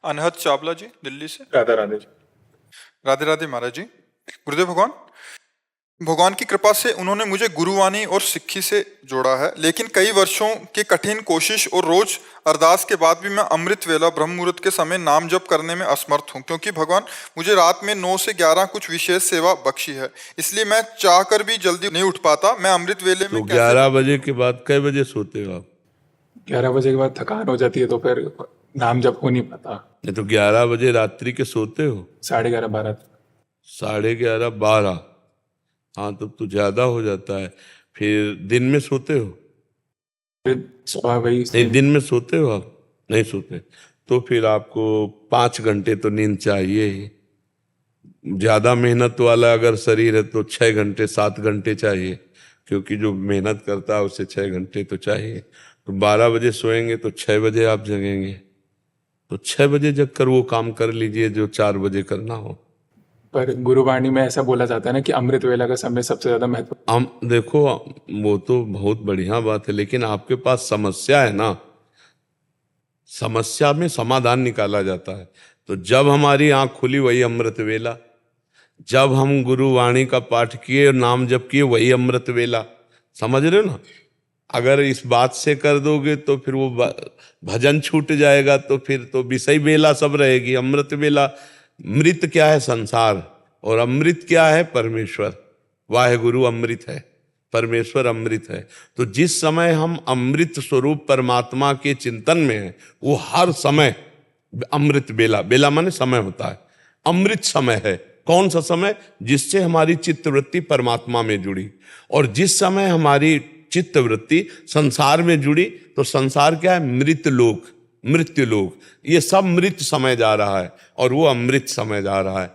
अनहद चावला जी दिल्ली से। राधा राधे जी। राधे राधे महाराज जी। गुरुदेव भगवान, भगवान की कृपा से उन्होंने मुझे गुरुवाणी और सिक्खी से जोड़ा है, लेकिन कई वर्षों की कठिन कोशिश और रोज अरदास के बाद भी मैं अमृत वेला ब्रह्म मुहूर्त के समय नाम जप करने में असमर्थ हूँ, क्योंकि भगवान मुझे रात में 9 से 11 कुछ विशेष सेवा बख्शी है, इसलिए मैं चाहकर भी जल्दी नहीं उठ पाता। मैं अमृत वेले में तो 11 बजे के बाद कई बजे सोते हो आप? 11 बजे के बाद थकान हो जाती है तो फिर नाम जप हो नहीं पाता। नहीं तो 11 बजे रात्रि के सोते हो? 11:30 12 तक। 11:30 12? हाँ, तब तो ज्यादा हो जाता है। फिर दिन में सोते हो? फिर सुबह वही नहीं, दिन में सोते हो आप? नहीं सोते। तो फिर आपको 5 घंटे तो नींद चाहिए ही। ज्यादा मेहनत वाला अगर शरीर है तो 6 घंटे 7 घंटे चाहिए, क्योंकि जो मेहनत करता है उसे 6 घंटे तो चाहिए। तो 12 बजे सोएंगे तो 6 बजे आप जगेंगे, तो 6 बजे जग कर वो काम कर लीजिए जो 4 बजे करना हो। पर गुरुवाणी में ऐसा बोला जाता है ना कि अमृत वेला का समय सबसे ज्यादा महत्व। हम देखो, वो तो बहुत बढ़िया बात है, लेकिन आपके पास समस्या है ना, समस्या में समाधान निकाला जाता है। तो जब हमारी आंख खुली वही अमृत वेला, जब हम गुरुवाणी का पाठ किए और नाम जप किए वही अमृत वेला। समझ रहे हो ना? अगर इस बात से कर दोगे तो फिर वो भजन छूट जाएगा, तो फिर तो विषय वेला सब रहेगी। अमृत वेला, मृत क्या है? संसार, और अमृत क्या है? परमेश्वर। वाहेगुरु अमृत है, परमेश्वर अमृत है। तो जिस समय हम अमृत स्वरूप परमात्मा के चिंतन में हैं, वो हर समय अमृत बेला, बेला माने समय होता है, अमृत समय है। कौन सा समय? जिससे हमारी चित्तवृत्ति परमात्मा में जुड़ी। और जिस समय हमारी चित्तवृत्ति संसार में जुड़ी तो संसार क्या है? मृत लोक, मृत्यु लोक। ये सब मृत समय जा रहा है और वो अमृत समय जा रहा है।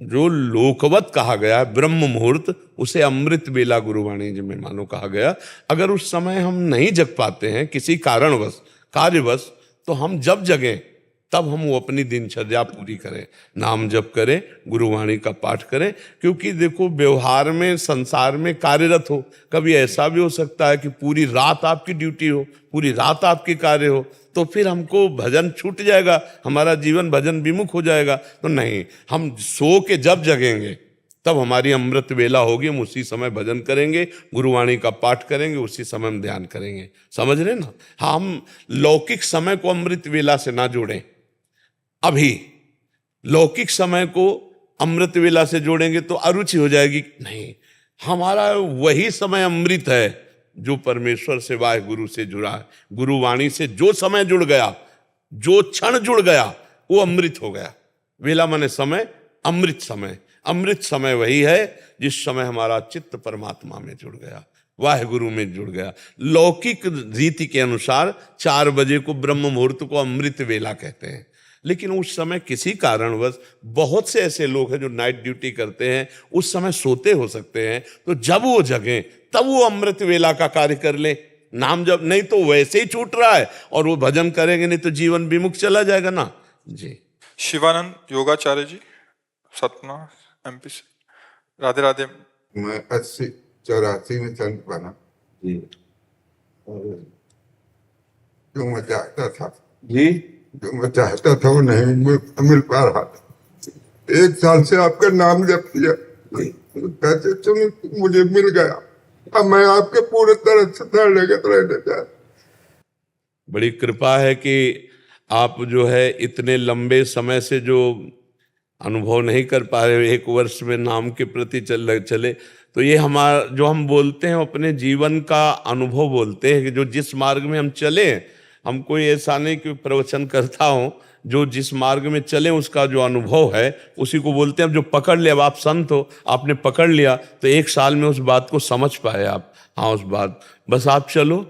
जो लोकवत कहा गया है ब्रह्म मुहूर्त, उसे अमृत बेला गुरुवाणी जी में मानो कहा गया। अगर उस समय हम नहीं जग पाते हैं किसी कारणवश, कार्यवश, तो हम जब जगें तब हम वो अपनी दिनचर्या पूरी करें, नाम जप करें, गुरुवाणी का पाठ करें। क्योंकि देखो, व्यवहार में संसार में कार्यरत हो, कभी ऐसा भी हो सकता है कि पूरी रात आपकी ड्यूटी हो, पूरी रात आपके कार्य हो, तो फिर हमको भजन छूट जाएगा, हमारा जीवन भजन विमुख हो जाएगा। तो नहीं, हम सो के जब जगेंगे तब हमारी अमृत वेला होगी, हम उसी समय भजन करेंगे, गुरुवाणी का पाठ करेंगे, उसी समय हम ध्यान करेंगे। समझ रहे ना? हम लौकिक समय को अमृत वेला से ना जोड़ें। अभी लौकिक समय को अमृत वेला से जोड़ेंगे तो अरुचि हो जाएगी। नहीं, हमारा वही समय अमृत है जो परमेश्वर से, वाहे गुरु से जुड़ा है। गुरुवाणी से जो समय जुड़ गया, जो क्षण जुड़ गया, वो अमृत हो गया। वेला माने समय, अमृत समय। अमृत समय वही है जिस समय हमारा चित्त परमात्मा में जुड़ गया, वाहे गुरु में जुड़ गया। लौकिक रीति के अनुसार 4 बजे को ब्रह्म मुहूर्त को अमृत वेला कहते हैं, लेकिन उस समय किसी कारणवश बहुत से ऐसे लोग हैं जो नाइट ड्यूटी करते हैं, उस समय सोते हो सकते हैं। तो जब वो जगें तब वो अमृत वेला का कार्य कर ले, नाम जब, नहीं तो वैसे ही छूट रहा है और वो भजन करेंगे नहीं तो जीवन विमुख चला जाएगा ना जी। शिवानंद योगाचार्य जी, सतना MP से। राधे राधे। मैं 80-84 में संत बना जी और जो मैं चाहता था, जी, जो मैं चाहता था वो नहीं मिल पा रहा था। 1 साल से आपका नाम जप किया, कहते तुम मुझे मिल गया, अब मैं आपके पूरे तरह से लगे रहने जा। बड़ी कृपा है कि आप जो है इतने लंबे समय से जो अनुभव नहीं कर पा रहे, 1 वर्ष में नाम के प्रति चले, तो ये हमारा जो हम बोलते हैं अपने जीवन का अनुभव बोलते हैं कि जो जिस मार्ग में हम चले, हम कोई ऐसा नहीं कि प्रवचन करता हूं, जो जिस मार्ग में चले उसका जो अनुभव है उसी को बोलते हैं। अब जो पकड़ लिया, अब आप संत हो, आपने पकड़ लिया तो 1 साल में उस बात को समझ पाए आप। हाँ, उस बात, बस आप चलो,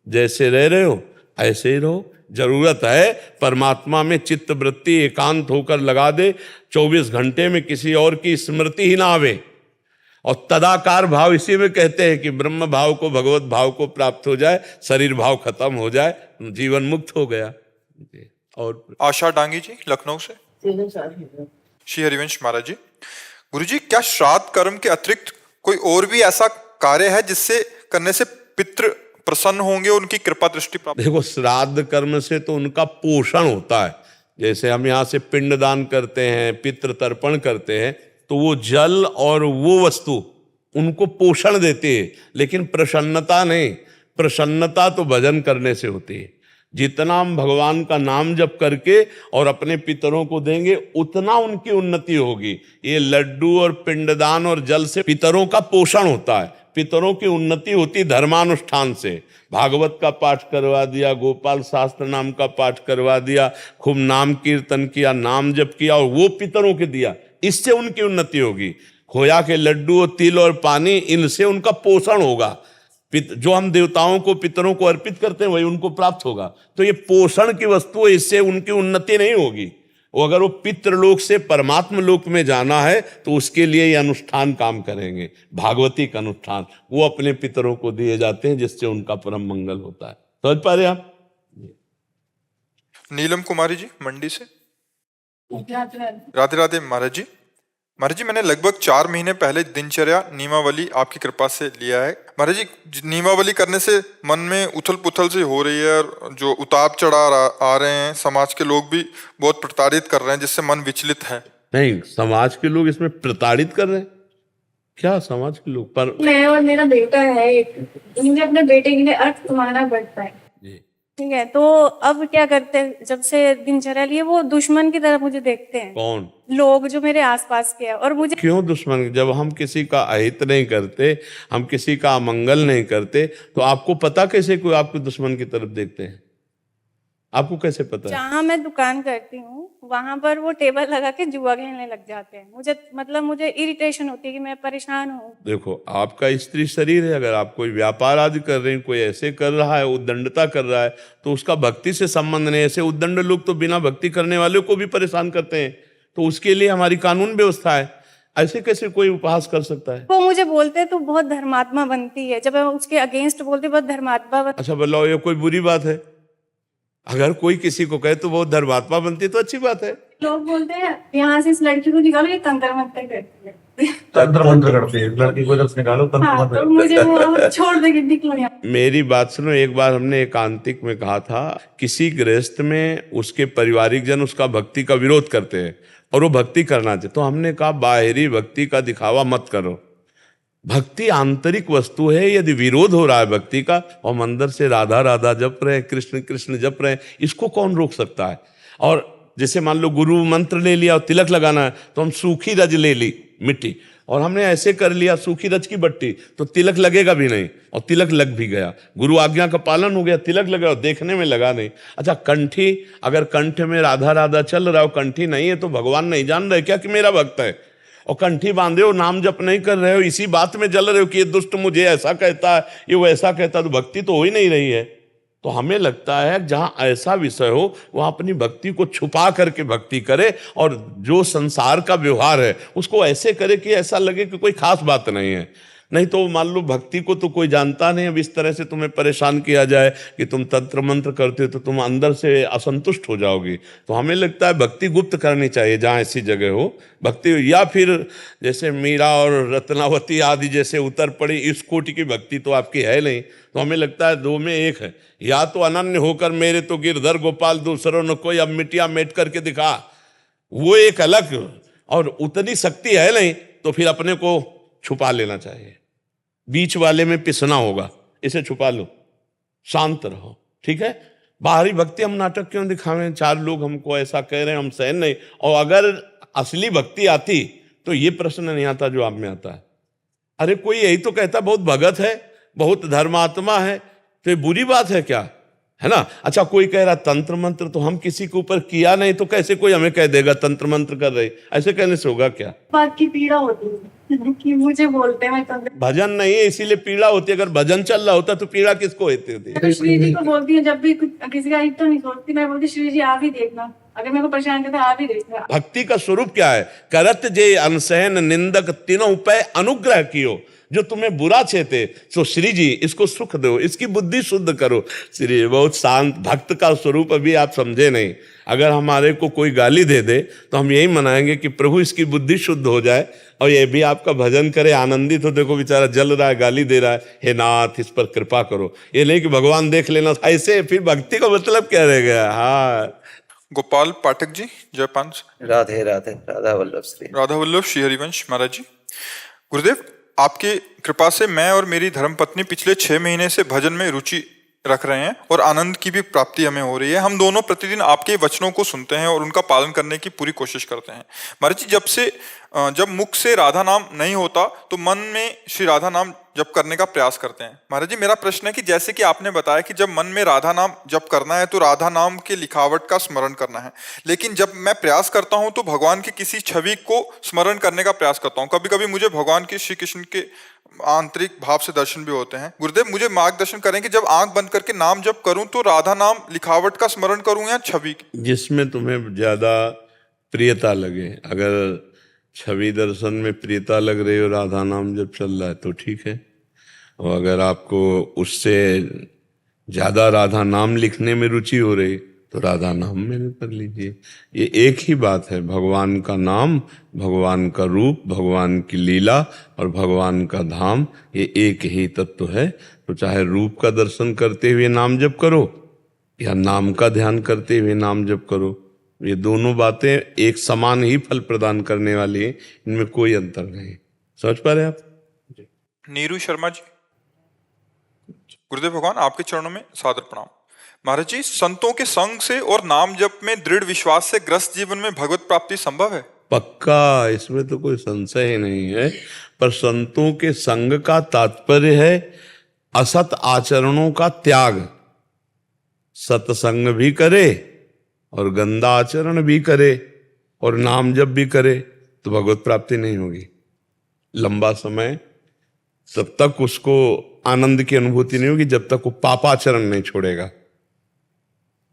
जैसे रह रहे हो ऐसे ही रहो। जरूरत है परमात्मा में चित्त वृत्ति एकांत होकर लगा दे, 24 घंटे में किसी और की स्मृति ही ना आवे। और तदाकार भाव इसी में कहते हैं कि ब्रह्म भाव को, भगवत भाव को प्राप्त हो जाए, शरीर भाव खत्म हो जाए, जीवन मुक्त हो गया। और आशा डांगी जी लखनऊ से। श्री हरिवंश महाराज जी, गुरु जी, क्या श्राद्ध कर्म के अतिरिक्त कोई और भी ऐसा कार्य है जिससे करने से पितृ प्रसन्न होंगे, उनकी कृपा दृष्टि प्राप्त? देखो, श्राद्ध कर्म से तो उनका पोषण होता है, जैसे हम यहाँ से पिंडदान करते हैं, पितृ तर्पण करते हैं, तो वो जल और वो वस्तु उनको पोषण देती है, लेकिन प्रसन्नता नहीं। प्रसन्नता तो भजन करने से होती है। जितना हम भगवान का नाम जप करके और अपने पितरों को देंगे, उतना उनकी उन्नति होगी। ये लड्डू और पिंडदान और जल से पितरों का पोषण होता है, पितरों की उन्नति होती धर्मानुष्ठान से। भागवत का पाठ करवा दिया, गोपाल शास्त्र नाम का पाठ करवा दिया, खूब नाम कीर्तन किया, नाम जप किया और वो पितरों के दिया, इससे उनकी उन्नति होगी। खोया के लड्डू और तिल और पानी, इनसे उनका पोषण होगा। जो हम देवताओं को पितरों को अर्पित करते हैं वही उनको प्राप्त होगा। तो ये पोषण की वस्तु है, इससे उनकी उन्नति नहीं होगी। वो अगर वो पितृलोक से परमात्म लोक में जाना है तो उसके लिए ये अनुष्ठान काम करेंगे। भागवती का अनुष्ठान वो अपने पितरों को दिए जाते हैं, जिससे उनका परम मंगल होता है। समझ पा रहे आप? नीलम कुमारी जी मंडी से। राधे राधे महाराज जी। महाराज जी, मैंने लगभग 4 महीने पहले दिनचर्या नियमावली आपकी कृपा से लिया है। महाराज जी, नियमावली करने से मन में उथल पुथल से हो रही है, और जो उतार चढ़ाव आ रहे हैं, समाज के लोग भी बहुत प्रताड़ित कर रहे हैं, जिससे मन विचलित है। नहीं, समाज के लोग इसमें प्रताड़ित कर रहे हैं क्या? समाज के लोग पर मैं और मेरा बेटा है एक, मुझे अपने बेटे के लिए अर्थ कमाना पड़ता है। ठीक है, तो अब क्या करते हैं, जब से दिनचर्या लिए वो दुश्मन की तरह मुझे देखते हैं। कौन लोग जो मेरे आसपास के हैं। और मुझे क्यों दुश्मन? जब हम किसी का अहित नहीं करते, हम किसी का अमंगल नहीं करते, तो आपको पता कैसे कोई आपको दुश्मन की तरफ देखते हैं? आपको कैसे पता है? जहाँ मैं दुकान करती हूँ वहां पर वो टेबल लगा के जुआ खेलने लग जाते हैं। मुझे इरिटेशन होती है कि मैं परेशान हूँ। देखो, आपका स्त्री शरीर है, अगर आप कोई व्यापार आदि कर रहे हैं, कोई ऐसे कर रहा है, उद्दंडता कर रहा है, तो उसका भक्ति से संबंध नहीं। ऐसे उद्दंड लोग तो बिना भक्ति करने वाले को भी परेशान करते हैं, तो उसके लिए हमारी कानून व्यवस्था है। ऐसे कैसे कोई उपहास कर सकता है? वो मुझे बोलते हैं तो बहुत धर्मात्मा बनती है, जब मैं उसके अगेंस्ट बोलती बहुत धर्मात्मा बनती। अच्छा बताओ, ये कोई बुरी बात है? अगर कोई किसी को कहे तो वो धर्मात्मा बनती है तो अच्छी बात है। लोग बोलते हैं यहाँ से इस लड़की को निकालो, ये तंत्र मंत्र करती है। तंत्र मंत्र करती है लड़की को, जब निकालो तंत्र हाँ, मंत्र तो मुझे वो छोड़ देगी, निकलो यहाँ। मेरी बात सुनो, एक बार हमने एकांतिक में कहा था, किसी गृहस्थ में उसके पारिवारिक जन उसका भक्ति का विरोध करते हैं और वो भक्ति करना चाहते, तो हमने कहा बाहरी भक्ति का दिखावा मत करो। भक्ति आंतरिक वस्तु है। यदि विरोध हो रहा है भक्ति का, और अंदर से राधा राधा जप रहे, कृष्ण कृष्ण जप रहे, इसको कौन रोक सकता है? और जैसे मान लो गुरु मंत्र ले लिया और तिलक लगाना है, तो हम सूखी रज ले ली मिट्टी, और हमने ऐसे कर लिया सूखी रज की बट्टी, तो तिलक लगेगा भी नहीं, और तिलक लग भी गया। गुरु आज्ञा का पालन हो गया, तिलक लगा और देखने में लगा नहीं। अच्छा, कंठी, अगर कंठ में राधा राधा चल रहा हो, कंठी नहीं है, तो भगवान नहीं जान रहे क्या कि मेरा भक्त है? और कंठी बांधे हो, नाम जप नहीं कर रहे हो, इसी बात में जल रहे हो कि ये दुष्ट मुझे ऐसा कहता है, ये वैसा कहता है, तो भक्ति तो हो ही नहीं रही है। तो हमें लगता है जहां ऐसा विषय हो वहां अपनी भक्ति को छुपा करके भक्ति करे, और जो संसार का व्यवहार है उसको ऐसे करे कि ऐसा लगे कि कोई खास बात नहीं है। नहीं तो मान लो भक्ति को तो कोई जानता नहीं, अब इस तरह से तुम्हें परेशान किया जाए कि तुम तंत्र मंत्र करते हो, तो तुम अंदर से असंतुष्ट हो जाओगी। तो हमें लगता है भक्ति गुप्त करनी चाहिए जहाँ ऐसी जगह हो भक्ति, या फिर जैसे मीरा और रत्नावती आदि जैसे उतर पड़ी, इस कोटि की भक्ति तो आपकी है नहीं। तो हमें लगता है दो में एक है, या तो अनन्य होकर मेरे तो गिरधर गोपाल दूसरों न कोई, अब मिट्टियाँ मेट करके दिखा, वो एक अलग, और उतनी शक्ति है नहीं तो फिर अपने को छुपा लेना चाहिए। बीच वाले में पिसना होगा, इसे छुपा लो, शांत रहो, ठीक है। बाहरी भक्ति हम नाटक क्यों दिखावें? 4 लोग हमको ऐसा कह रहे हैं, हम सहन नहीं। और अगर असली भक्ति आती तो ये प्रश्न नहीं आता जो आप में आता है। अरे कोई यही तो कहता बहुत भगत है, बहुत धर्मात्मा है, तो ये बुरी बात है क्या? है ना। अच्छा, कोई कह रहा तंत्र मंत्र, तो हम किसी के ऊपर किया नहीं तो कैसे कोई हमें कह देगा तंत्र मंत्र कर रहे? ऐसे कहने से होगा क्या? बात की पीड़ा होती है कि मुझे बोलते हैं भजन नहीं है इसीलिए पीड़ा होती है। अगर भजन चल रहा होता तो पीड़ा किसको होती होती? तो श्री जी को बोलती हूँ, जब भी किसी का हित तो नहीं सोचती, मैं बोलती श्री जी आप ही देखना, अगर मेरे को परेशान करता आप ही देखना। भक्ति का स्वरूप क्या है? करत जे अनसहन निंदक तीनों पे अनुग्रह कियो, जो तुम्हें बुरा चेते तो श्री जी इसको सुख दो, इसकी बुद्धि शुद्ध करो। श्री बहुत शांत भक्त का स्वरूप अभी आप समझे नहीं। अगर हमारे को कोई गाली दे दे तो हम यही मनाएंगे कि प्रभु इसकी बुद्धि शुद्ध हो जाए और ये भी आपका भजन करे, आनंदित हो। देखो बेचारा जल रहा है, गाली दे रहा है, हे नाथ इस पर कृपा करो। ये नहीं कि भगवान देख लेना, ऐसे फिर भक्ति का मतलब क्या रह गया? हाँ, गोपाल पाठक जी, जयपान। राधे राधे, राधा वल्लभ श्री। राधा वल्लभ श्री हरिवंश महाराज जी। गुरुदेव, आपके कृपा से मैं और मेरी धर्मपत्नी पिछले 6 महीने से भजन में रुचि रख रहे हैं और आनंद की भी प्राप्ति हमें हो रही है। हम दोनों प्रतिदिन आपके वचनों को सुनते हैं और उनका पालन करने की पूरी कोशिश करते हैं। महाराज जी, जब मुख से राधा नाम नहीं होता तो मन में श्री राधा नाम जप करने का प्रयास करते हैं। महाराज जी, मेरा प्रश्न है कि जैसे कि आपने बताया कि जब मन में राधा नाम जप करना है तो राधा नाम के लिखावट का स्मरण करना है, लेकिन जब मैं प्रयास करता हूं तो भगवान की किसी छवि को स्मरण करने का प्रयास करता हूं। कभी कभी मुझे भगवान के, श्री कृष्ण के आंतरिक भाव से दर्शन भी होते हैं। गुरुदेव, मुझे मार्गदर्शन करें कि जब आंख बंद करके नाम जप करूं तो राधा नाम लिखावट का स्मरण करूं या छवि की? जिसमें तुम्हें ज्यादा प्रियता लगे। अगर छवि दर्शन में प्रियता लग रही हो, राधा नाम जब चल रहा है तो ठीक है, और अगर आपको उससे ज्यादा राधा नाम लिखने में रुचि हो रही तो राधा नाम में कर लीजिए। ये एक ही बात है, भगवान का नाम, भगवान का रूप, भगवान की लीला और भगवान का धाम, ये एक ही तत्व है। तो चाहे रूप का दर्शन करते हुए नाम जप करो या नाम का ध्यान करते हुए नाम जप करो, ये दोनों बातें एक समान ही फल प्रदान करने वाली है, इनमें कोई अंतर नहीं। समझ पा रहे आप? नीरू शर्मा जी। गुरुदेव भगवान, आपके चरणों में सादर प्रणाम। महाराज जी, संतों के संग से और नाम जप में दृढ़ विश्वास से ग्रस्त जीवन में भगवत प्राप्ति संभव है? पक्का, इसमें तो कोई संशय ही नहीं है। पर संतों के संग का तात्पर्य है असत आचरणों का त्याग। सत्संग भी करे और गंदा आचरण भी करे और नाम जप भी करे तो भगवत प्राप्ति नहीं होगी। लंबा समय तब तक उसको आनंद की अनुभूति नहीं होगी जब तक वो पापाचरण नहीं छोड़ेगा।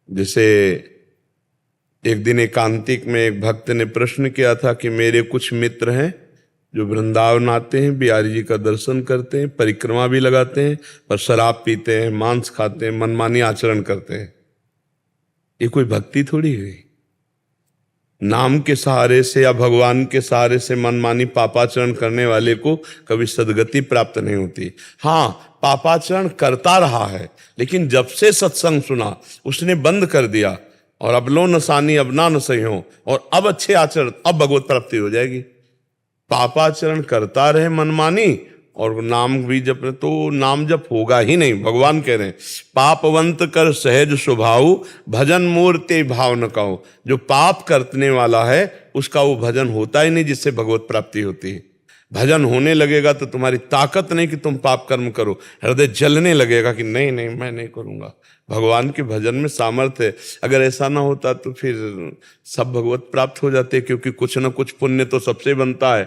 जैसे एक दिन एकांतिक में एक भक्त ने प्रश्न किया था कि मेरे कुछ मित्र हैं जो वृंदावन आते हैं, बिहारी जी का दर्शन करते हैं, परिक्रमा भी लगाते हैं, पर शराब पीते हैं, मांस खाते हैं, मनमानी आचरण करते हैं। ये कोई भक्ति थोड़ी हुई। नाम के सहारे से या भगवान के सहारे से मनमानी पापाचरण करने वाले को कभी सद्गति प्राप्त नहीं होती। हाँ, पापाचरण करता रहा है, लेकिन जब से सत्संग सुना उसने बंद कर दिया और अब लो नसानी अब ना नसही हो, और अब अच्छे आचरण, अब भगवत प्राप्ति हो जाएगी। पापाचरण करता रहे मनमानी और नाम भी जप, तो नाम जप होगा ही नहीं। भगवान कह रहे हैं पापवंत कर सहज स्वभाव, भजन मूर्ति भाव न कहो। जो पाप करने वाला है उसका वो भजन होता ही नहीं जिससे भगवत प्राप्ति होती है। भजन होने लगेगा तो तुम्हारी ताकत नहीं कि तुम पाप कर्म करो, हृदय जलने लगेगा कि नहीं नहीं मैं नहीं करूंगा। भगवान के भजन में सामर्थ्य है। अगर ऐसा ना होता तो फिर सब भगवत प्राप्त हो जाते, क्योंकि कुछ ना कुछ पुण्य तो सबसे बनता है।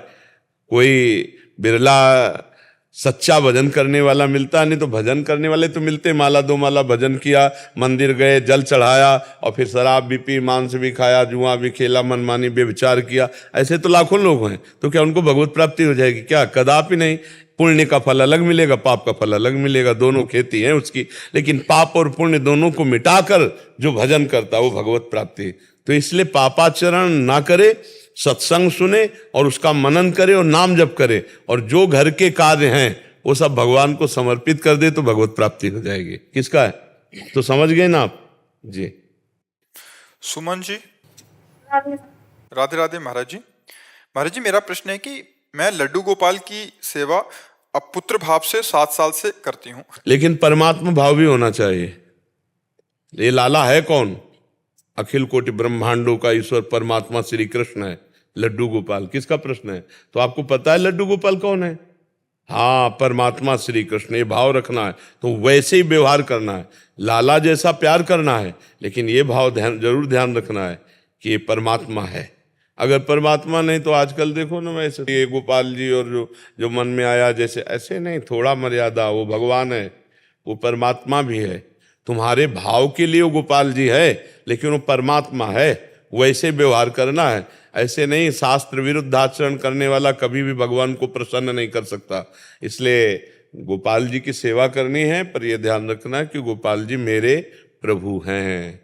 कोई बिरला सच्चा भजन करने वाला मिलता नहीं, तो भजन करने वाले तो मिलते। माला दो माला भजन किया, मंदिर गए, जल चढ़ाया और फिर शराब भी पी, मांस भी खाया, जुआ भी खेला, मनमानी बेविचार किया, ऐसे तो लाखों लोग हैं। तो क्या उनको भगवत प्राप्ति हो जाएगी? क्या, कदापि नहीं। पुण्य का फल अलग मिलेगा, पाप का फल अलग मिलेगा, दोनों खेती है उसकी। लेकिन पाप और पुण्य दोनों को मिटाकर जो भजन करता है वो भगवत प्राप्ति। तो इसलिए पापाचरण ना करे, सत्संग सुने और उसका मनन करे और नाम जप करे, और जो घर के कार्य हैं वो सब भगवान को समर्पित कर दे तो भगवत प्राप्ति हो जाएगी। किसका है? तो समझ गए ना आप जी। सुमन जी। राधे राधे महाराज जी। महाराज जी, मेरा प्रश्न है कि मैं लड्डू गोपाल की सेवा अब पुत्र भाव से 7 साल से करती हूँ, लेकिन परमात्मा भाव भी होना चाहिए। ये लाला है कौन? अखिल कोटि ब्रह्मांडों का ईश्वर परमात्मा श्री कृष्ण है। लड्डू गोपाल किसका प्रश्न है? तो आपको पता है लड्डू गोपाल कौन है? हाँ, परमात्मा श्री कृष्ण। ये भाव रखना है तो वैसे ही व्यवहार करना है, लाला जैसा प्यार करना है, लेकिन ये भाव जरूर ध्यान रखना है कि ये परमात्मा है। अगर परमात्मा नहीं तो आजकल देखो ना, वैसे ये गोपाल जी और जो मन में आया जैसे, ऐसे नहीं, थोड़ा मर्यादा। वो भगवान है, वो परमात्मा भी है। तुम्हारे भाव के लिए वो गोपाल जी है, लेकिन वो परमात्मा है, वैसे व्यवहार करना है। ऐसे नहीं, शास्त्र विरुद्ध आचरण करने वाला कभी भी भगवान को प्रसन्न नहीं कर सकता। इसलिए गोपाल जी की सेवा करनी है, पर यह ध्यान रखना है कि गोपाल जी मेरे प्रभु हैं,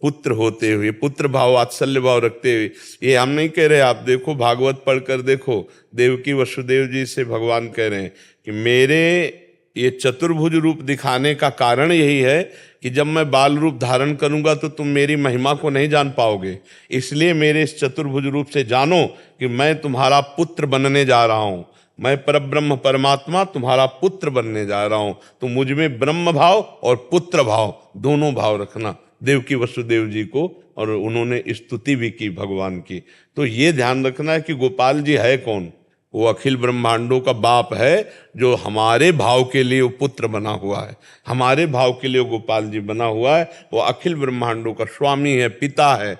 पुत्र होते हुए, पुत्र भाव वात्सल्य भाव रखते हुए। ये हम नहीं कह रहे, आप देखो भागवत पढ़कर देखो, देवकी वसुदेव जी से भगवान कह रहे हैं कि मेरे ये चतुर्भुज रूप दिखाने का कारण यही है कि जब मैं बाल रूप धारण करूंगा तो तुम मेरी महिमा को नहीं जान पाओगे। इसलिए मेरे इस चतुर्भुज रूप से जानो कि मैं तुम्हारा पुत्र बनने जा रहा हूं। मैं परब्रह्म परमात्मा तुम्हारा पुत्र बनने जा रहा हूं। तो मुझ में ब्रह्म भाव और पुत्र भाव दोनों भाव रखना। देवकी वसुदेव जी को और उन्होंने स्तुति भी की भगवान की। तो ये ध्यान रखना है कि गोपाल जी है कौन? वो अखिल ब्रह्मांडों का बाप है, जो हमारे भाव के लिए वो पुत्र बना हुआ है, हमारे भाव के लिए वो गोपाल जी बना हुआ है। वो अखिल ब्रह्मांडों का स्वामी है, पिता है।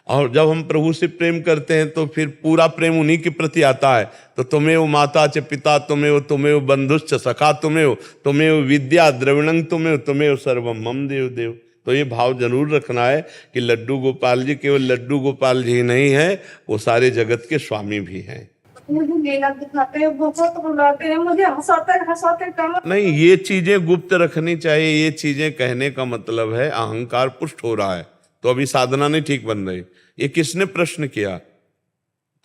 और जब हम प्रभु से प्रेम करते हैं तो फिर पूरा प्रेम उन्हीं के प्रति आता है। तो तुम्हें माता च पिता तुम्हें बंधुश्च सखा तुम्हें विद्या द्रविणं तुम्हें सर्वम मम देव देव। तो ये भाव जरूर रखना है कि लड्डू गोपाल जी केवल लड्डू गोपाल जी नहीं है, वो सारे जगत के स्वामी भी हैं। मुझे लीला दिखाते हैं, बहुत बुलाते हैं, मुझे हंसाते कम। नहीं, ये चीजें गुप्त रखनी चाहिए। ये चीजें कहने का मतलब है अहंकार पुष्ट हो रहा है, तो अभी साधना नहीं ठीक बन रही। ये किसने प्रश्न किया?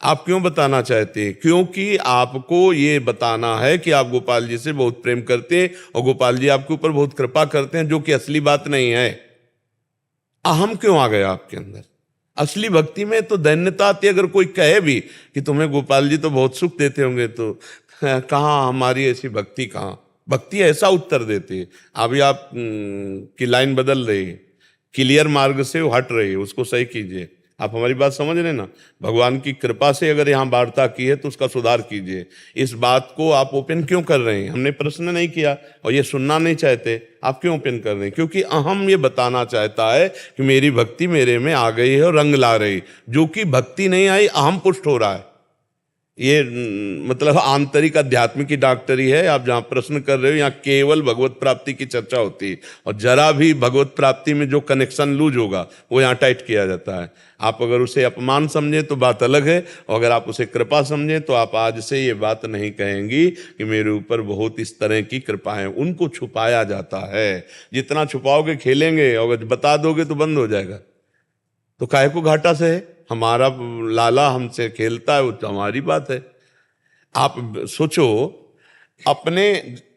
आप क्यों बताना चाहते हैं? क्योंकि आपको ये बताना है कि आप गोपाल जी से बहुत प्रेम करते हैं और गोपाल जी आपके ऊपर बहुत कृपा करते हैं, जो कि असली बात नहीं है। अहम क्यों आ गया आपके अंदर? असली भक्ति में तो दैन्यता आती है। अगर कोई कहे भी कि तुम्हें गोपाल जी तो बहुत सुख देते होंगे, तो कहाँ हमारी ऐसी भक्ति? कहाँ भक्ति ऐसा उत्तर देती है। अभी आप की लाइन बदल रही है, क्लियर मार्ग से वो हट रही है, उसको सही कीजिए। आप हमारी बात समझ रहे ना? भगवान की कृपा से अगर यहाँ वार्ता की है तो उसका सुधार कीजिए। इस बात को आप ओपन क्यों कर रहे हैं? हमने प्रश्न नहीं किया और ये सुनना नहीं चाहते, आप क्यों ओपन कर रहे हैं? क्योंकि अहम ये बताना चाहता है कि मेरी भक्ति मेरे में आ गई है और रंग ला रही, जो कि भक्ति नहीं आई, अहम पुष्ट हो रहा है। ये मतलब आंतरिक आध्यात्मिक की डॉक्टरी है। आप जहाँ प्रश्न कर रहे हो यहाँ केवल भगवत प्राप्ति की चर्चा होती है, और जरा भी भगवत प्राप्ति में जो कनेक्शन लूज होगा वो यहाँ टाइट किया जाता है। आप अगर उसे अपमान समझे तो बात अलग है, और अगर आप उसे कृपा समझे तो आप आज से ये बात नहीं कहेंगी कि मेरे ऊपर बहुत इस तरह की कृपा है। उनको छुपाया जाता है। जितना छुपाओगे खेलेंगे, और अगर बता दोगे तो बंद हो जाएगा। तो काहे को घाटा से है? हमारा लाला हमसे खेलता है, वो तो हमारी बात है। आप सोचो, अपने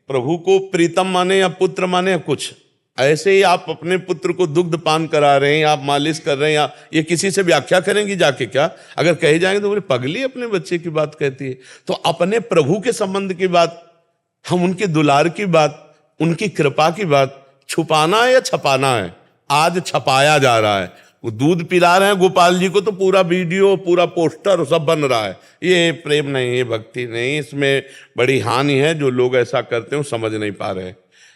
प्रभु को प्रीतम माने या पुत्र माने या कुछ, ऐसे ही आप अपने पुत्र को दुग्ध पान करा रहे हैं, आप मालिश कर रहे हैं, या ये किसी से व्याख्या करेंगी जाके? क्या अगर कहे जाएंगे तो बोले पगली अपने बच्चे की बात कहती है। तो अपने प्रभु के संबंध की बात, हम उनके दुलार की बात, उनकी कृपा की बात छुपाना है या छपाना है? आज छपाया जा रहा है। वो दूध पिला रहे हैं गोपाल जी को, तो पूरा वीडियो, पूरा पोस्टर सब बन रहा है। ये प्रेम नहीं, ये भक्ति नहीं, इसमें बड़ी हानि है। जो लोग ऐसा करते हैं वो समझ नहीं पा रहे।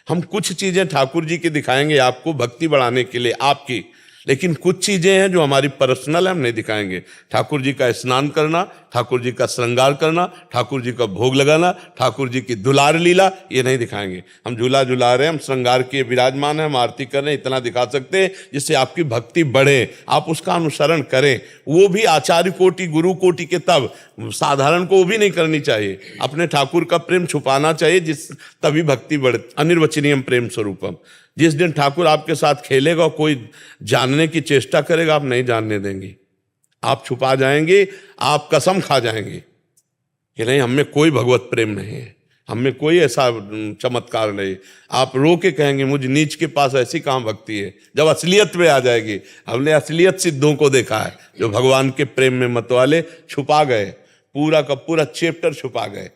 हम कुछ चीजें ठाकुर जी की दिखाएंगे आपको भक्ति बढ़ाने के लिए आपकी, लेकिन कुछ चीजें हैं जो हमारी पर्सनल है, हम नहीं दिखाएंगे। ठाकुर जी का स्नान करना, ठाकुर जी का श्रृंगार करना, ठाकुर जी का भोग लगाना, ठाकुर जी की दुलार लीला, ये नहीं दिखाएंगे। हम झूला झुला रहे हैं, हम श्रृंगार किए विराजमान है, हम आरती कर रहे हैं, इतना दिखा सकते हैं जिससे आपकी भक्ति बढ़े, आप उसका अनुसरण करें। वो भी आचार्य कोटि, गुरु कोटि के, तब साधारण को वो भी नहीं करनी चाहिए। अपने ठाकुर का प्रेम छुपाना चाहिए, जिस तभी भक्ति बढ़े। अनिर्वचनीयम प्रेम स्वरूपम। जिस दिन ठाकुर आपके साथ खेलेगा, कोई जानने की चेष्टा करेगा, आप नहीं जानने देंगे, आप छुपा जाएंगे, आप कसम खा जाएंगे कि नहीं, हमें कोई भगवत प्रेम नहीं है, हमें कोई ऐसा चमत्कार नहीं। आप रो के कहेंगे मुझ नीच के पास ऐसी कहाँ भक्ति है। जब असलियत में आ जाएगी, हमने असलियत सिद्धों को देखा है जो भगवान के प्रेम में मतवाले छुपा गए, पूरा का पूरा चैप्टर छुपा गए,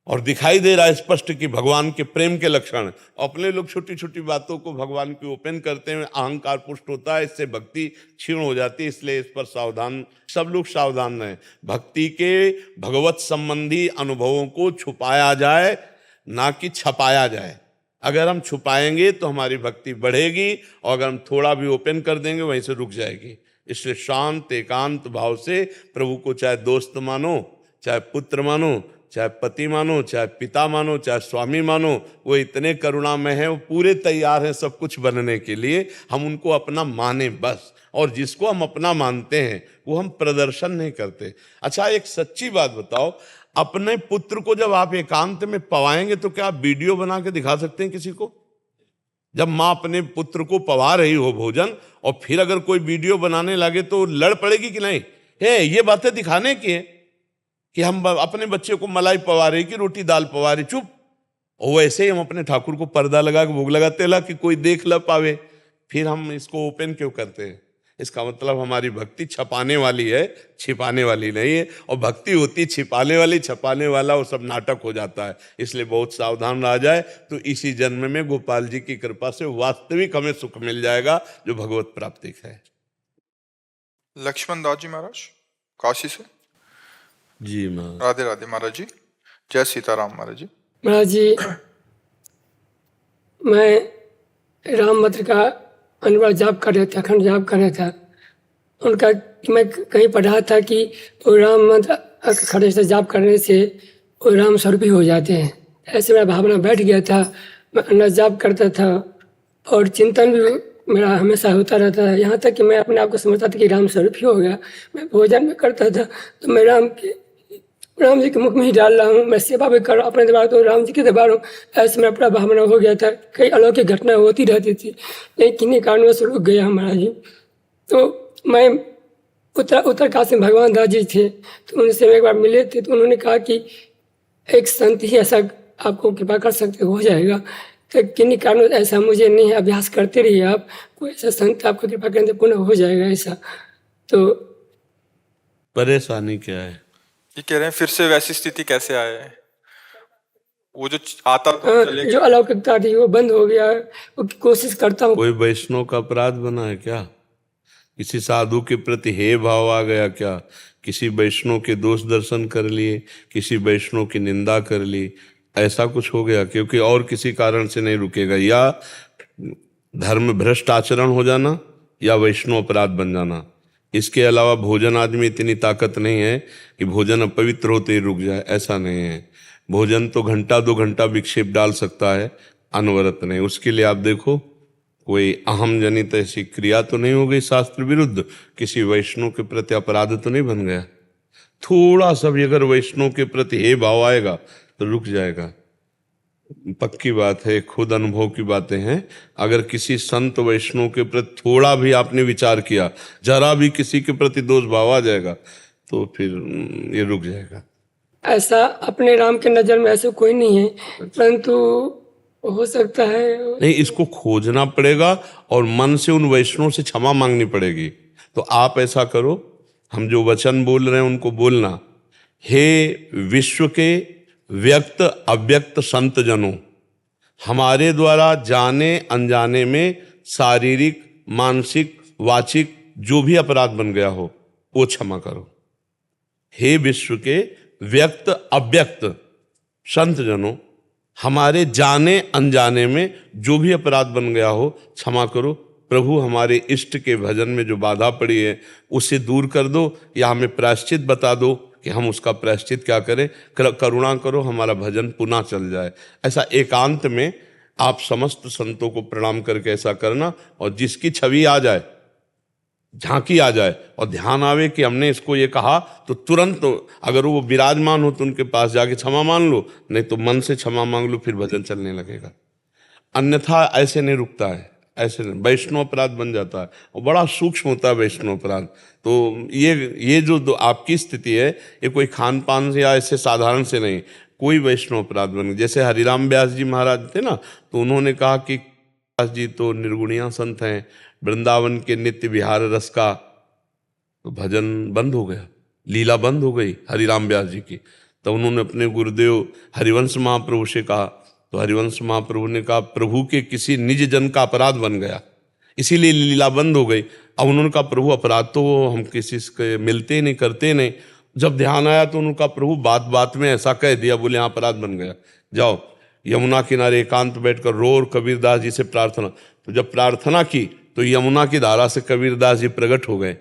और दिखाई दे रहा है स्पष्ट कि भगवान के प्रेम के लक्षण। अपने लोग छोटी छोटी बातों को भगवान की ओपन करते हैं, अहंकार पुष्ट होता है, इससे भक्ति क्षीण हो जाती है। इसलिए इस पर सावधान, सब लोग सावधान रहें। भक्ति के भगवत संबंधी अनुभवों को छुपाया जाए, ना कि छपाया जाए। अगर हम छुपाएंगे तो हमारी भक्ति बढ़ेगी, और अगर हम थोड़ा भी ओपन कर देंगे वहीं से रुक जाएगी। इसलिए शांत एकांत भाव से प्रभु को चाहे दोस्त मानो, चाहे पुत्र मानो, चाहे पति मानो, चाहे पिता मानो, चाहे स्वामी मानो, वो इतने करुणामय हैं, वो पूरे तैयार हैं सब कुछ बनने के लिए। हम उनको अपना माने बस, और जिसको हम अपना मानते हैं वो हम प्रदर्शन नहीं करते। अच्छा, एक सच्ची बात बताओ, अपने पुत्र को जब आप एकांत में पवाएंगे तो क्या आप वीडियो बना के दिखा सकते हैं किसी को? जब माँ अपने पुत्र को पवा रही हो भोजन, और फिर अगर कोई वीडियो बनाने लगे तो लड़ पड़ेगी कि नहीं? ये बातें दिखाने की है कि हम अपने बच्चे को मलाई पवा रही कि रोटी दाल पवा रही, चुप। और वैसे ही हम अपने ठाकुर को पर्दा लगा के भोग लगाते ला कि कोई देख ल पावे, फिर हम इसको ओपन क्यों करते हैं? इसका मतलब हमारी भक्ति छपाने वाली है, छिपाने वाली नहीं है। और भक्ति होती छिपाने वाली, छपाने वाला वो सब नाटक हो जाता है। इसलिए बहुत सावधान रहा जाए तो इसी जन्म में गोपाल जी की कृपा से वास्तविक हमें सुख मिल जाएगा जो भगवत प्राप्ति है। लक्ष्मण दास जी महाराज काशी से। जी महाराज। राधे राधे महाराज जी, जय सीताराम महाराज जी। महाराज जी, मैं राम मंत्र का अनवर जाप कर रहा था, अखंड जाप कर रहा था। उनका मैं कहीं पढ़ा था कि वो राम मंत्र खड़े से जाप करने से वो राम स्वरूपी हो जाते हैं। ऐसे मेरा भावना बैठ गया था। मैं अनवर जाप करता था और चिंतन भी मेरा हमेशा होता रहता है, यहाँ तक कि मैं अपने आप को समझता था कि राम स्वरूप ही हो गया। मैं भोजन में करता था तो मैं राम जी के मुख में ही डाल रहा हूँ, मैं सेवा भी कर रहा हूँ अपने दरबार, तो राम जी के दरबार हूँ। ऐसे मेरा पूरा भावना हो गया था। कई अलौकिक घटना होती रहती थी, लेकिन किन्हीं कारणों से रुक गया हमारा जी। तो मैं उत्तरकाशी में भगवान दास जी थे, तो उनसे एक बार मिले थे, तो उन्होंने कहा कि एक संत ही ऐसा आपको कृपा कर सकते हो जाएगा। तो किन्हीं कारणों ऐसा मुझे नहीं है, अभ्यास करते रहिए आप, कोई ऐसा संत आपको कृपा करें तो पुनः हो जाएगा ऐसा। तो परेशानी क्या है? ये कह रहे हैं फिर से वैसी स्थिति कैसे आए? वो जो आता तो चले जो अलौकिकता थी वो बंद हो गया। वो कोशिश करता हूँ। कोई वैष्णव का अपराध बना है क्या? किसी साधु के प्रति हे भाव आ गया क्या? किसी वैष्णव के दोष दर्शन कर लिए, किसी वैष्णव की निंदा कर ली, ऐसा कुछ हो गया? क्योंकि और किसी कारण से नहीं रुकेगा, या धर्म भ्रष्ट आचरण हो जाना या वैष्णव अपराध बन जाना। इसके अलावा भोजन आदमी इतनी ताकत नहीं है कि भोजन अपवित्र होते ही रुक जाए, ऐसा नहीं है। भोजन तो घंटा 2 घंटा विक्षेप डाल सकता है, अनवरत नहीं। उसके लिए आप देखो कोई अहम जनित ऐसी क्रिया तो नहीं हो गई शास्त्र विरुद्ध, किसी वैष्णव के प्रति अपराध तो नहीं बन गया। थोड़ा सा भी अगर वैष्णव के प्रति हे भाव आएगा तो रुक जाएगा। पक्की बात है, खुद अनुभव की बातें हैं। अगर किसी संत वैष्णव के प्रति थोड़ा भी आपने विचार किया, जरा भी किसी के प्रति दोष भाव आ जाएगा तो फिर ये रुक जाएगा। ऐसा अपने राम के नज़र में ऐसे कोई नहीं है, परंतु हो सकता है नहीं, इसको खोजना पड़ेगा और मन से उन वैष्णव से क्षमा मांगनी पड़ेगी। तो आप ऐसा करो, हम जो वचन बोल रहे हैं उनको बोलना। हे विश्व के व्यक्त अव्यक्त संत जनों, हमारे द्वारा जाने अनजाने में शारीरिक, मानसिक, वाचिक जो भी अपराध बन गया हो वो क्षमा करो। हे विश्व के व्यक्त अव्यक्त संत जनों, हमारे जाने अनजाने में जो भी अपराध बन गया हो क्षमा करो। प्रभु हमारे इष्ट के भजन में जो बाधा पड़ी है उसे दूर कर दो, या हमें प्रायश्चित बता दो कि हम उसका प्रायश्चित क्या करें। करुणा करो, हमारा भजन पुनः चल जाए। ऐसा एकांत में आप समस्त संतों को प्रणाम करके ऐसा करना, और जिसकी छवि आ जाए, झांकी आ जाए और ध्यान आवे कि हमने इसको ये कहा, तो तुरंत अगर वो विराजमान हो तो उनके पास जाके क्षमा मांग लो, नहीं तो मन से क्षमा मांग लो, फिर भजन चलने लगेगा। अन्यथा ऐसे नहीं रुकता है, ऐसे वैष्णव अपराध बन जाता है और बड़ा सूक्ष्म होता है वैष्णव अपराध। तो ये जो आपकी स्थिति है, ये कोई खान पान से या ऐसे साधारण से नहीं, कोई वैष्णव अपराध बन गया। जैसे हरिराम व्यास जी महाराज थे ना, तो उन्होंने कहा कि व्यास जी तो निर्गुणिया संत हैं, वृंदावन के नित्य विहार रस का, तो भजन बंद हो गया, लीला बंद हो गई हरिराम व्यास जी की। तो उन्होंने अपने गुरुदेव हरिवंश महाप्रभु से कहा, तो हरिवंश महाप्रभु ने कहा प्रभु के किसी निज जन का अपराध बन गया, इसीलिए लीला बंद हो गई। अब उन्होंने कहा प्रभु अपराध तो हम किसी से मिलते नहीं, करते नहीं। जब ध्यान आया तो उनका प्रभु बात बात में ऐसा कह दिया, बोले यहाँ अपराध बन गया, जाओ यमुना किनारे एकांत बैठकर रो और कबीरदास जी से प्रार्थना। तो जब प्रार्थना की तो यमुना की धारा से कबीरदास जी प्रकट हो गए,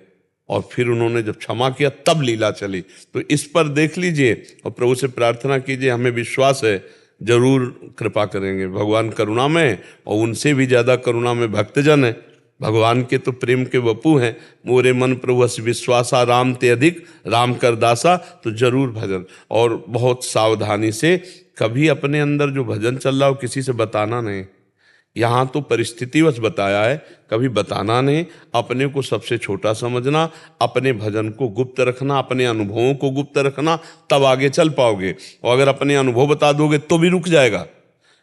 और फिर उन्होंने जब क्षमा किया तब लीला चली। तो इस पर देख लीजिए और प्रभु से प्रार्थना कीजिए, हमें विश्वास है जरूर कृपा करेंगे। भगवान करुणा में, और उनसे भी ज़्यादा करुणा में भक्तजन है। भगवान के तो प्रेम के वपू हैं। मोरे मन प्रभु अस विश्वासा, राम ते अधिक राम कर दासा। तो जरूर भजन, और बहुत सावधानी से, कभी अपने अंदर जो भजन चल रहा हो किसी से बताना नहीं। यहाँ तो परिस्थितिवश बताया है, कभी बताना नहीं। अपने को सबसे छोटा समझना, अपने भजन को गुप्त रखना, अपने अनुभवों को गुप्त रखना, तब आगे चल पाओगे। और अगर अपने अनुभव बता दोगे तो भी रुक जाएगा,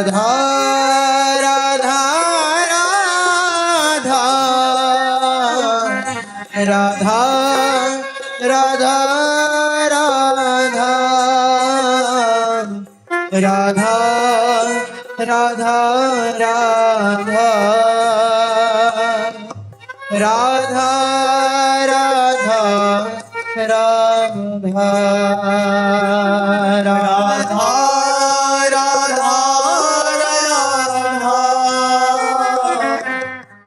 राधा राधा राधा राधा राधा राधा राधा राधा राधा राधा राधा